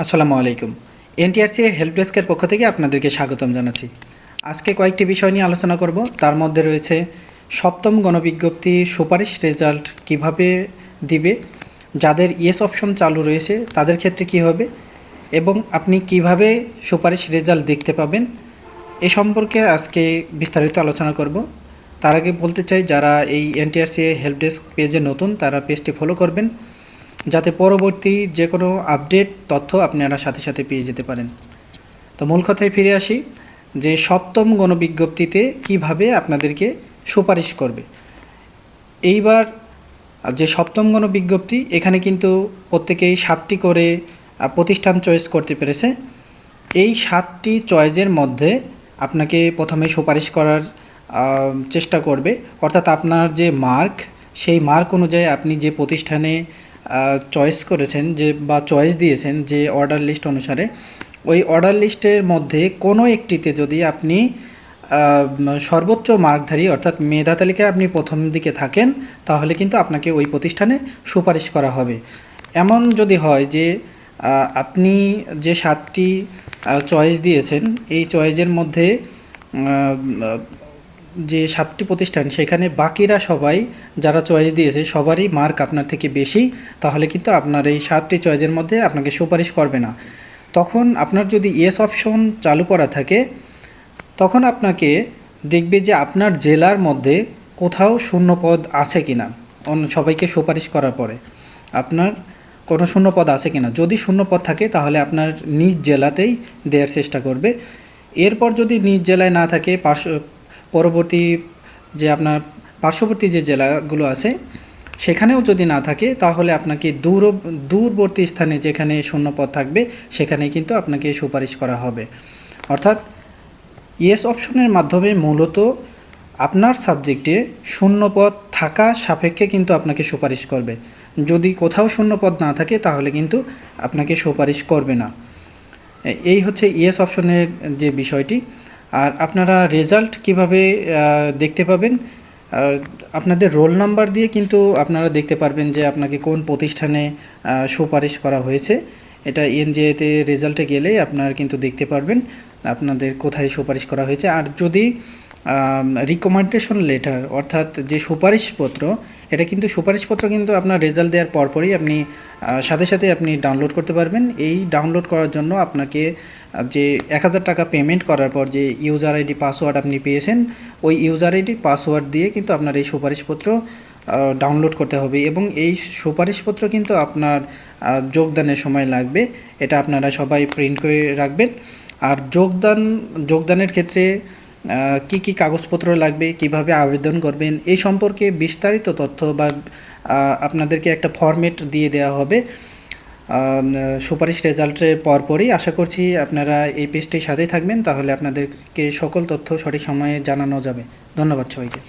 আসসালামু আলাইকুম। NTRC help ডেস্কের পক্ষ থেকে আপনাদেরকে স্বাগতম জানাচ্ছি। আজকে কয়েকটি বিষয় নিয়ে আলোচনা করব। তার মধ্যে রয়েছে সপ্তম গণবিজ্ঞপ্তি সুপারিশ রেজাল্ট কিভাবে দিবে, যাদের ইয়েস অপশন চালু রয়েছে তাদের ক্ষেত্রে কী হবে, এবং আপনি কিভাবে সুপারিশ রেজাল্ট দেখতে পাবেন এ সম্পর্কে আজকে বিস্তারিত আলোচনা করব। তার আগে বলতে চাই, যারা এই এনটিআরসি হেল্প ডেস্ক পেজে নতুন তারা পেজটি ফলো করবেন, যাতে পরবর্তী যে কোনো আপডেট তথ্য আপনারা সাথে সাথে পেয়ে যেতে পারেন। তো মূল কথায় ফিরে আসি, যে সপ্তম গণবিজ্ঞপ্তিতে কিভাবে আপনাদেরকে সুপারিশ করবে। এইবার যে সপ্তম গণবিজ্ঞপ্তি, এখানে কিন্তু প্রত্যেকেই 7টি করে প্রতিষ্ঠান চয়েস করতে পেরেছে। এই 7টি চয়েসের মধ্যে আপনাকে প্রথমে সুপারিশ করার চেষ্টা করবে, অর্থাৎ আপনার যে মার্ক, সেই মার্ক অনুযায়ী আপনি যে প্রতিষ্ঠানে চয়েস করেছেন যে বা চয়েস দিয়েছেন যে অর্ডার লিস্ট অনুসারে, ওই অর্ডার লিস্টের মধ্যে কোনো একটিতে যদি আপনি সর্বোচ্চ মার্কধারী অর্থাৎ মেধা তালিকায় আপনি প্রথম দিকে থাকেন, তাহলে কিন্তু আপনাকে ওই প্রতিষ্ঠানে সুপারিশ করা হবে। এমন যদি হয় যে আপনি যে 7টি চয়েস দিয়েছেন, এই চয়েসের মধ্যে যে 7টি প্রতিষ্ঠান, সেখানে বাকিরা সবাই যারা চয়েস দিয়েছে সবারই মার্ক আপনার থেকে বেশি, তাহলে কিন্তু আপনার এই 7টি চয়েসের মধ্যে আপনাকে সুপারিশ করবে না। তখন আপনার যদি ইয়েস অপশন চালু করা থাকে, তখন আপনাকে দেখবে যে আপনার জেলার মধ্যে কোথাও শূন্য পদ আছে কিনা, সবাইকে সুপারিশ করার পরে আপনার কোনো শূন্য পদ আছে কিনা। যদি শূন্য পদ থাকে তাহলে আপনার নিজ জেলাতেই দেওয়ার চেষ্টা করবে। এরপর যদি নিজ জেলায় না থাকে, পরবর্তী যে আপনার পার্শ্ববর্তী যে জেলাগুলো আছে সেখানেও যদি না থাকে, তাহলে আপনাকে দূরবর্তী স্থানে যেখানে শূন্য পদ থাকবে সেখানেই কিন্তু আপনাকে সুপারিশ করা হবে। অর্থাৎ ইয়েস অপশনের মাধ্যমে মূলত আপনার সাবজেক্টে শূন্য পদ থাকা সাপেক্ষে কিন্তু আপনাকে সুপারিশ করবে। যদি কোথাও শূন্য পদ না থাকে তাহলে কিন্তু আপনাকে সুপারিশ করবে না। এই হচ্ছে ইয়েস অপশনের যে বিষয়টি। আর আপনারা রেজাল্ট কিভাবে দেখতে পাবেন, আপনাদের রোল নাম্বার দিয়ে কিন্তু আপনারা দেখতে পারবেন যে আপনাকে কোন প্রতিষ্ঠানে সুপারিশ করা হয়েছে। এটা এনজিএতে রেজাল্টে গেলেই আপনারা কিন্তু দেখতে পারবেন আপনাদের কোথায় সুপারিশ করা হয়েছে। আর যদি রিকমেন্ডেশন লেটার অর্থাৎ যে সুপারিশপত্র, এটা কিন্তু সুপারিশপত্র কিন্তু আপনার রেজাল্ট দেওয়ার পরপরই আপনি সাথে সাথে আপনি ডাউনলোড করতে পারবেন। এই ডাউনলোড করার জন্য আপনাকে যে 1000 টাকা পেমেন্ট করার পর যে ইউজার আইডি পাসওয়ার্ড আপনি পেয়েছেন, ওই ইউজার আইডি পাসওয়ার্ড দিয়ে কিন্তু আপনার এই সুপারিশপত্র ডাউনলোড করতে হবে। এবং এই সুপারিশপত্র কিন্তু আপনার যোগদানের সময় লাগবে, এটা আপনারা সবাই প্রিন্ট করে রাখবেন। আর যোগদানের ক্ষেত্রে কি কি কাগজপত্র লাগবে, কিভাবে আবেদন করবেন, এই সম্পর্কে বিস্তারিত তথ্য বা আপনাদেরকে একটা ফরম্যাট দিয়ে দেওয়া হবে সুপারিশ রেজাল্টের পরপরই। আশা করছি আপনারা এই পেজটির সাথেই থাকবেন, তাহলে আপনাদেরকে সকল তথ্য সঠিক সময়ে জানানো যাবে। ধন্যবাদ সবাইকে।